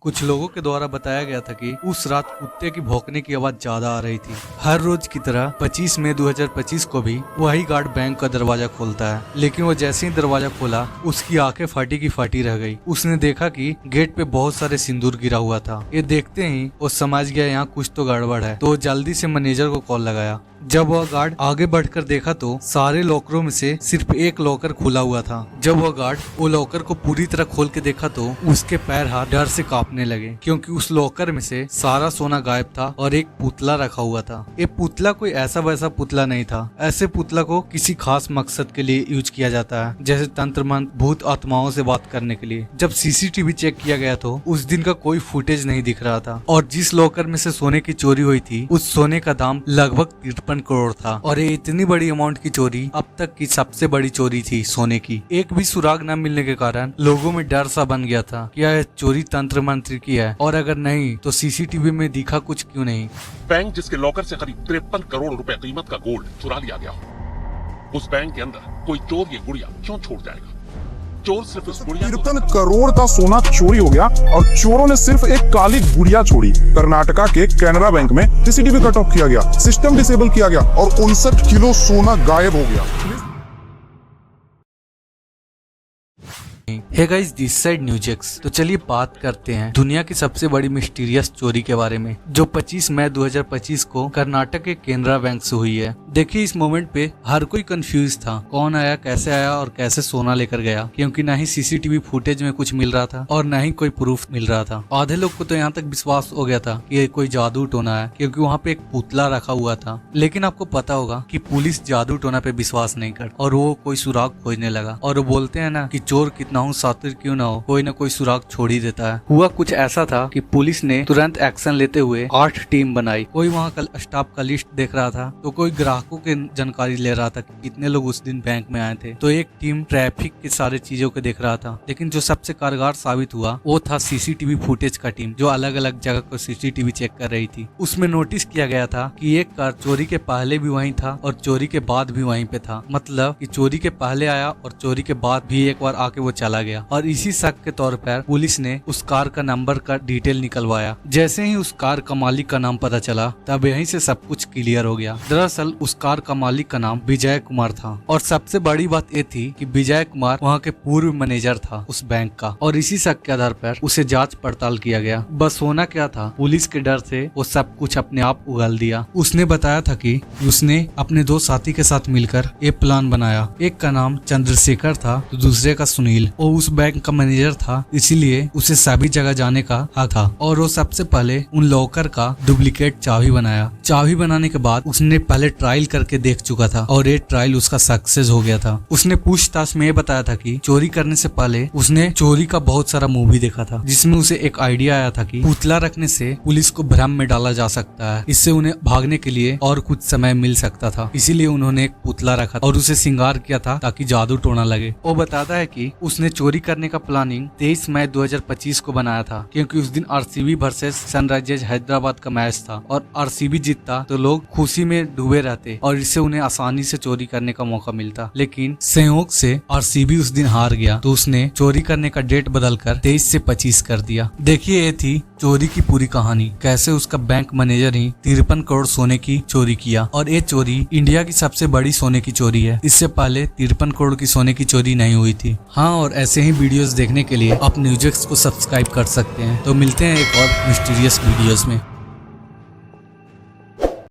कुछ लोगों के द्वारा बताया गया था कि उस रात कुत्ते की भौंकने की आवाज ज्यादा आ रही थी। हर रोज की तरह 25 मई 2025 को भी वही गार्ड बैंक का दरवाजा खोलता है, लेकिन वो जैसे ही दरवाजा खोला उसकी आंखें फटी की फटी रह गई। उसने देखा कि गेट पे बहुत सारे सिंदूर गिरा हुआ था। ये देखते ही वो समझ गया यहाँ कुछ तो गड़बड़ है, तो वो जल्दी से मैनेजर को कॉल लगाया। जब वह गार्ड आगे बढ़कर देखा तो सारे लॉकरों में से सिर्फ एक लॉकर खुला हुआ था। जब वह गार्ड वो लॉकर को पूरी तरह खोल के देखा तो उसके पैर हाथ डर से कांपने लगे, क्योंकि उस लॉकर में से सारा सोना गायब था और एक पुतला रखा हुआ था। ये पुतला कोई ऐसा वैसा पुतला नहीं था। ऐसे पुतला को किसी खास मकसद के लिए यूज किया जाता है, जैसे तंत्र मंत्र, भूत आत्माओं से बात करने के लिए। जब सीसीटीवी चेक किया गया तो उस दिन का कोई फुटेज नहीं दिख रहा था, और जिस लॉकर में से सोने की चोरी हुई थी उस सोने का दाम लगभग 53 करोड़ था। और ये इतनी बड़ी अमाउंट की चोरी अब तक की सबसे बड़ी चोरी थी सोने की। एक भी सुराग न मिलने के कारण लोगों में डर सा बन गया था कि यह चोरी तंत्र मंत्र की है, और अगर नहीं तो सीसीटीवी में दिखा कुछ क्यों नहीं। बैंक जिसके लॉकर से करीब 53 करोड़ रुपए कीमत का गोल्ड चुरा लिया गया, उस बैंक के अंदर कोई चोर ये गुड़िया क्यों छोड़ जाएगा? चोर सिर्फ उस गुड़िया 53 करोड़ का सोना चोरी हो गया और चोरों ने सिर्फ एक काली गुड़िया छोड़ी। कर्नाटका के कैनरा बैंक में सीसीटीवी कट ऑफ किया गया, सिस्टम डिसेबल किया गया और 59 किलो सोना गायब हो गया। Hey guys, this side NewsX. तो चलिए बात करते हैं दुनिया की सबसे बड़ी मिस्टीरियस चोरी के बारे में, जो 25 मई 2025 को कर्नाटक के केनरा बैंक से हुई है। देखिए, इस मोमेंट पे हर कोई कंफ्यूज था, कौन आया, कैसे आया और कैसे सोना लेकर गया, क्योंकि ना ही सीसीटीवी फुटेज में कुछ मिल रहा था और ना ही कोई प्रूफ मिल रहा था। आधे लोग को तो यहाँ तक विश्वास हो गया था कि ये कोई जादू टोना है, क्योंकि वहाँ पे एक पुतला रखा हुआ था। लेकिन आपको पता होगा कि पुलिस जादू टोना पे विश्वास नहीं करती, और वो कोई सुराग खोजने लगा। और वो बोलते हैं ना कि चोर कितना हो सातिर क्यों ना हो, कोई ना कोई सुराग छोड़ ही देता है। हुआ कुछ ऐसा था कि पुलिस ने तुरंत एक्शन लेते हुए 8 टीम बनाई। कोई वहाँ का स्टाफ का लिस्ट देख रहा था, तो कोई ग्राहकों के जानकारी ले रहा था कि कितने लोग उस दिन बैंक में आए थे, तो एक टीम ट्रैफिक के सारे चीजों को देख रहा था। लेकिन जो सबसे कारगर साबित हुआ वो था सीसीटीवी फुटेज का टीम, जो अलग अलग जगह को सीसीटीवी चेक कर रही थी। उसमें नोटिस किया गया था कि एक कार चोरी के पहले भी वहीं था और चोरी के बाद भी वहीं पे था। मतलब कि चोरी के पहले आया और चोरी के बाद भी एक बार आके वो चला गया। और इसी शक के तौर पर पुलिस ने उस कार का नंबर का डिटेल निकलवाया। जैसे ही उस कार का मालिक का नाम पता चला, तब यहीं से सब कुछ क्लियर हो गया। दरअसल उस कार का मालिक का नाम विजय कुमार था, और सबसे बड़ी बात ये थी कि विजय कुमार वहाँ के पूर्व मैनेजर था उस बैंक का। और इसी शक के आधार पर उसे जांच पड़ताल किया गया। बस होना क्या था, पुलिस के डर से वो सब कुछ अपने आप उगल दिया। उसने बताया था कि उसने अपने 2 साथी के साथ मिलकर एक प्लान बनाया। एक का नाम चंद्रशेखर था तो दूसरे का सुनील। वो उस बैंक का मैनेजर था, इसीलिए उसे सभी जगह जाने का हक था। और वो सबसे पहले उन लॉकर का डुप्लीकेट चाबी बनाया। चाबी बनाने के बाद उसने पहले ट्रायल करके देख चुका था, और ये ट्रायल उसका सक्सेस हो गया था। उसने पूछताछ में ये बताया था कि चोरी करने से पहले उसने चोरी का बहुत सारा मूवी देखा था, जिसमें उसे एक आइडिया आया था कि पुतला रखने से पुलिस को भ्रम में डाला जा सकता है, इससे उन्हें भागने के लिए और कुछ समय मिल सकता था। इसीलिए उन्होंने एक पुतला रखा और उसे श्रृंगार किया था ताकि जादू टोना लगे। वो बताता है कि उसने चोरी करने का प्लानिंग 23 मई 2025 को बनाया था, क्योंकि उस दिन आरसीबी वर्सेस सनराइजर्स हैदराबाद का मैच था, और आरसीबी जीतता तो लोग खुशी में डूबे रहते और इससे उन्हें आसानी से चोरी करने का मौका मिलता। लेकिन संयोग से आरसीबी उस दिन हार गया, तो उसने चोरी करने का डेट बदलकर 23 से 25 कर दिया। देखिए, ये थी चोरी की पूरी कहानी, कैसे उसका बैंक मैनेजर ही 53 करोड़ सोने की चोरी किया। और ये चोरी इंडिया की सबसे बड़ी सोने की चोरी है। इससे पहले 53 करोड़ की सोने की चोरी नहीं हुई थी। हाँ, और ऐसे ही वीडियोस देखने के लिए आप न्यूजेक्स को सब्सक्राइब कर सकते हैं। तो मिलते हैं एक और मिस्टीरियस वीडियोस में।